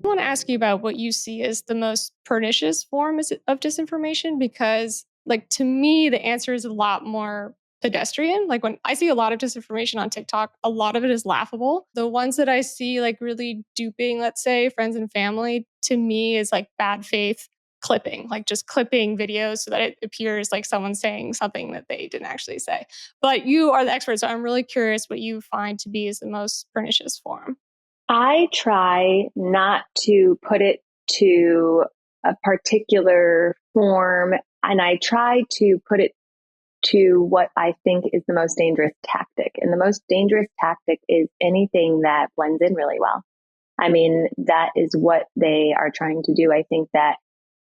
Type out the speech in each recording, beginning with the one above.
want to ask you about what you see as the most pernicious form of disinformation, because, like, to me, the answer is a lot more pedestrian. Like, when I see a lot of disinformation on TikTok, a lot of it is laughable. The ones that I see, like, really duping, let's say, friends and family, to me is like bad faith clipping, like just clipping videos so that it appears like someone's saying something that they didn't actually say. But you are the expert, so I'm really curious what you find to be as the most pernicious form. I try not to put it to a particular form, and I try to put it to what I think is the most dangerous tactic. And the most dangerous tactic is anything that blends in really well. I mean, that is what they are trying to do. I think that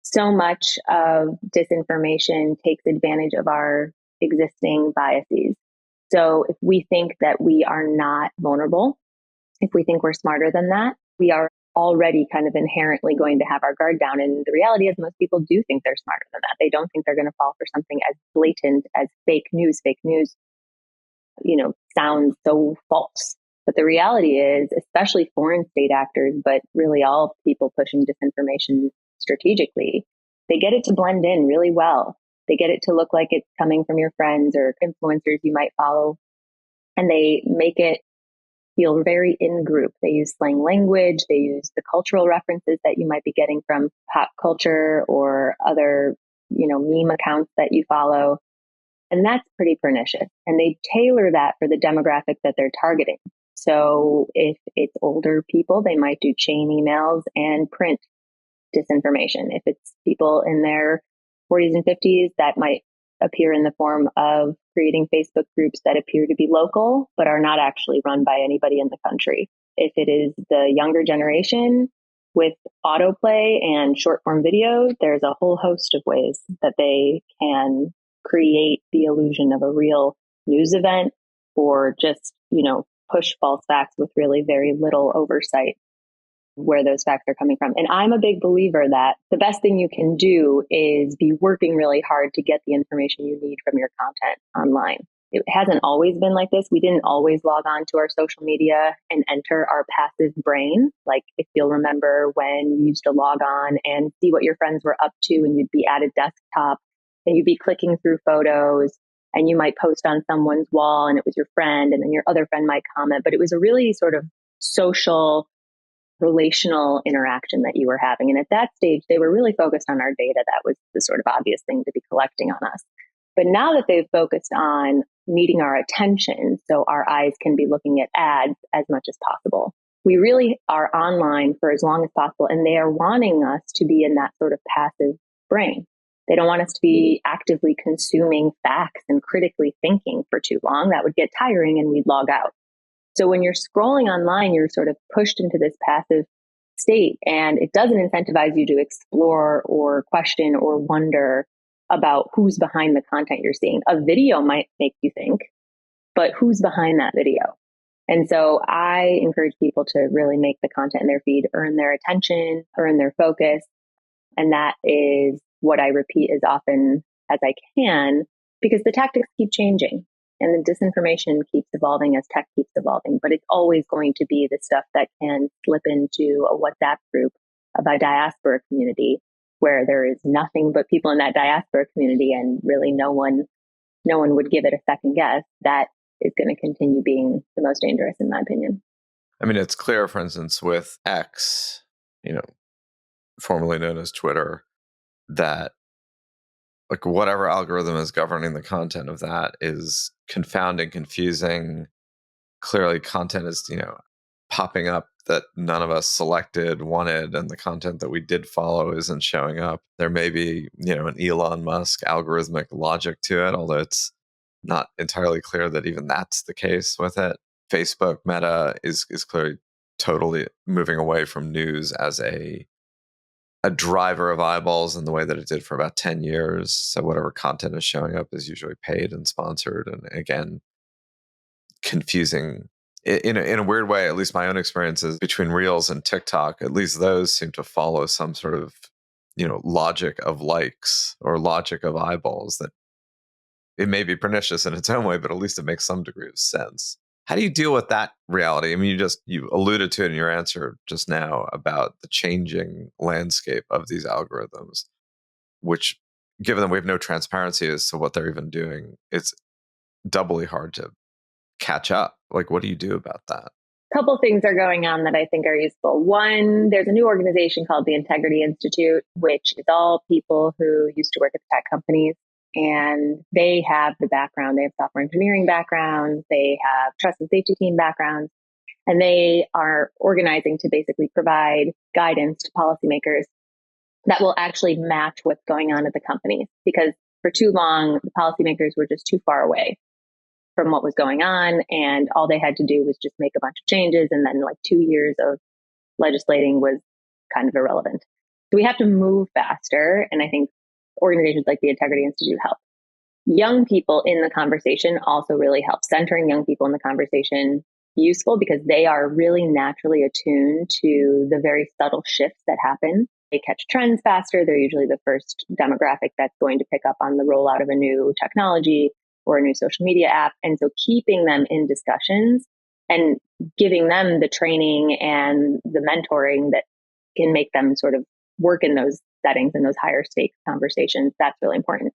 so much of disinformation takes advantage of our existing biases. So if we think that we are not vulnerable, if we think we're smarter than that, we are already kind of inherently going to have our guard down. And the reality is most people do think they're smarter than that. They don't think they're going to fall for something as blatant as fake news. Fake news, sounds so false. But the reality is, especially foreign state actors, but really all people pushing disinformation strategically, they get it to blend in really well. They get it to look like it's coming from your friends or influencers you might follow. And they make it feel very in group. They use slang language. They use the cultural references that you might be getting from pop culture or other, meme accounts that you follow. And that's pretty pernicious. And they tailor that for the demographic that they're targeting. So if it's older people, they might do chain emails and print disinformation. If it's people in their 40s and 50s, that might appear in the form of creating Facebook groups that appear to be local, but are not actually run by anybody in the country. If it is the younger generation with autoplay and short form videos, there's a whole host of ways that they can create the illusion of a real news event or just, push false facts with really very little oversight where those facts are coming from. And I'm a big believer that the best thing you can do is be working really hard to get the information you need from your content online. It hasn't always been like this. We didn't always log on to our social media and enter our passive brain. Like if you'll remember when you used to log on and see what your friends were up to and you'd be at a desktop and you'd be clicking through photos and you might post on someone's wall and it was your friend and then your other friend might comment. But it was a really sort of social relational interaction that you were having. And at that stage, they were really focused on our data. That was the sort of obvious thing to be collecting on us. But now that they've focused on needing our attention, so our eyes can be looking at ads as much as possible, we really are online for as long as possible. And they are wanting us to be in that sort of passive brain. They don't want us to be actively consuming facts and critically thinking for too long. That would get tiring and we'd log out. So when you're scrolling online, you're sort of pushed into this passive state, and it doesn't incentivize you to explore or question or wonder about who's behind the content you're seeing. A video might make you think, but who's behind that video? And so I encourage people to really make the content in their feed earn their attention, earn their focus. And that is what I repeat as often as I can, because the tactics keep changing. And the disinformation keeps evolving as tech keeps evolving, but it's always going to be the stuff that can slip into a WhatsApp group of a diaspora community where there is nothing but people in that diaspora community and really no one would give it a second guess. That is going to continue being the most dangerous in my opinion. I mean, it's clear, for instance, with X, formerly known as Twitter, that like whatever algorithm is governing the content of that is confounding, confusing. Clearly content is, popping up that none of us selected, wanted, and the content that we did follow isn't showing up. There may be, an Elon Musk algorithmic logic to it, although it's not entirely clear that even that's the case with it. Facebook Meta is clearly totally moving away from news as a driver of eyeballs in the way that it did for about 10 years. So whatever content is showing up is usually paid and sponsored. And again, confusing in a weird way. At least my own experiences between Reels and TikTok, at least those seem to follow some sort of, logic of likes or logic of eyeballs that it may be pernicious in its own way, but at least it makes some degree of sense. How do you deal with that reality? I mean, you alluded to it in your answer just now about the changing landscape of these algorithms, which, given that we have no transparency as to what they're even doing, it's doubly hard to catch up. Like, what do you do about that? Couple things are going on that I think are useful. One, there's a new organization called the Integrity Institute, which is all people who used to work at tech companies, and they have the background. They have software engineering backgrounds. They have trust and safety team backgrounds, and they are organizing to basically provide guidance to policymakers that will actually match what's going on at the companies. Because for too long, the policymakers were just too far away from what was going on, and all they had to do was just make a bunch of changes, and then like 2 years of legislating was kind of irrelevant. So we have to move faster, and I think organizations like the Integrity Institute help. Young people in the conversation also really help. Centering young people in the conversation useful because they are really naturally attuned to the very subtle shifts that happen. They catch trends faster. They're usually the first demographic that's going to pick up on the rollout of a new technology or a new social media app. And so keeping them in discussions and giving them the training and the mentoring that can make them sort of work in those settings and those higher stakes conversations, that's really important.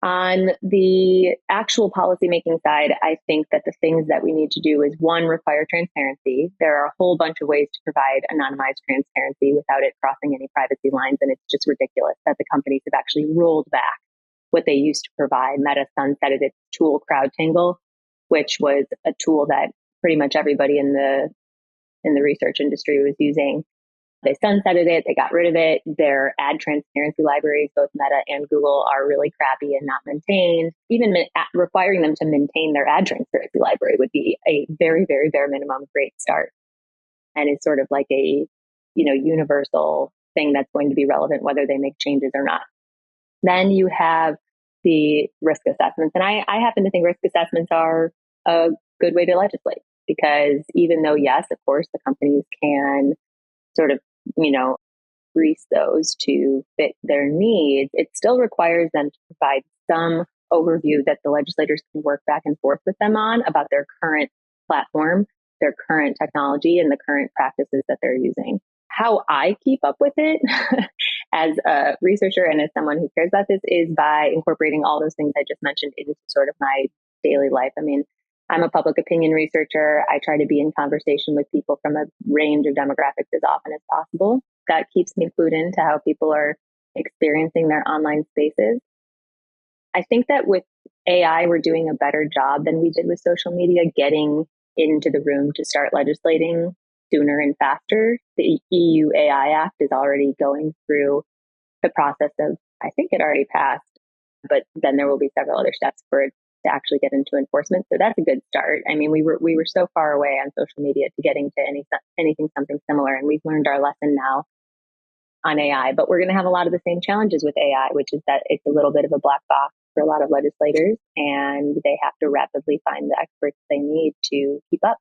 On the actual policymaking side, I think that the things that we need to do is, one, require transparency. There are a whole bunch of ways to provide anonymized transparency without it crossing any privacy lines. And it's just ridiculous that the companies have actually rolled back what they used to provide. Meta sunsetted its tool CrowdTangle, which was a tool that pretty much everybody in the research industry was using. They sunsetted it. They got rid of it. Their ad transparency libraries, both Meta and Google, are really crappy and not maintained. Even requiring them to maintain their ad transparency library would be a very, very bare minimum great start. And it's sort of like a, universal thing that's going to be relevant whether they make changes or not. Then you have the risk assessments. And I happen to think risk assessments are a good way to legislate, because even though, yes, of course, the companies can sort of, grease those to fit their needs, it still requires them to provide some overview that the legislators can work back and forth with them on about their current platform, their current technology, and the current practices that they're using. How I keep up with it as a researcher and as someone who cares about this is by incorporating all those things I just mentioned into sort of my daily life. I mean, I'm a public opinion researcher. I try to be in conversation with people from a range of demographics as often as possible. That keeps me clued into how people are experiencing their online spaces. I think that with AI, we're doing a better job than we did with social media, getting into the room to start legislating sooner and faster. The EU AI Act is already going through the process of, I think it already passed, but then there will be several other steps for it to actually get into enforcement. So that's a good start. I mean, we were so far away on social media to getting to anything something similar, and we've learned our lesson now on AI. But we're going to have a lot of the same challenges with AI, which is that it's a little bit of a black box for a lot of legislators, and they have to rapidly find the experts they need to keep up.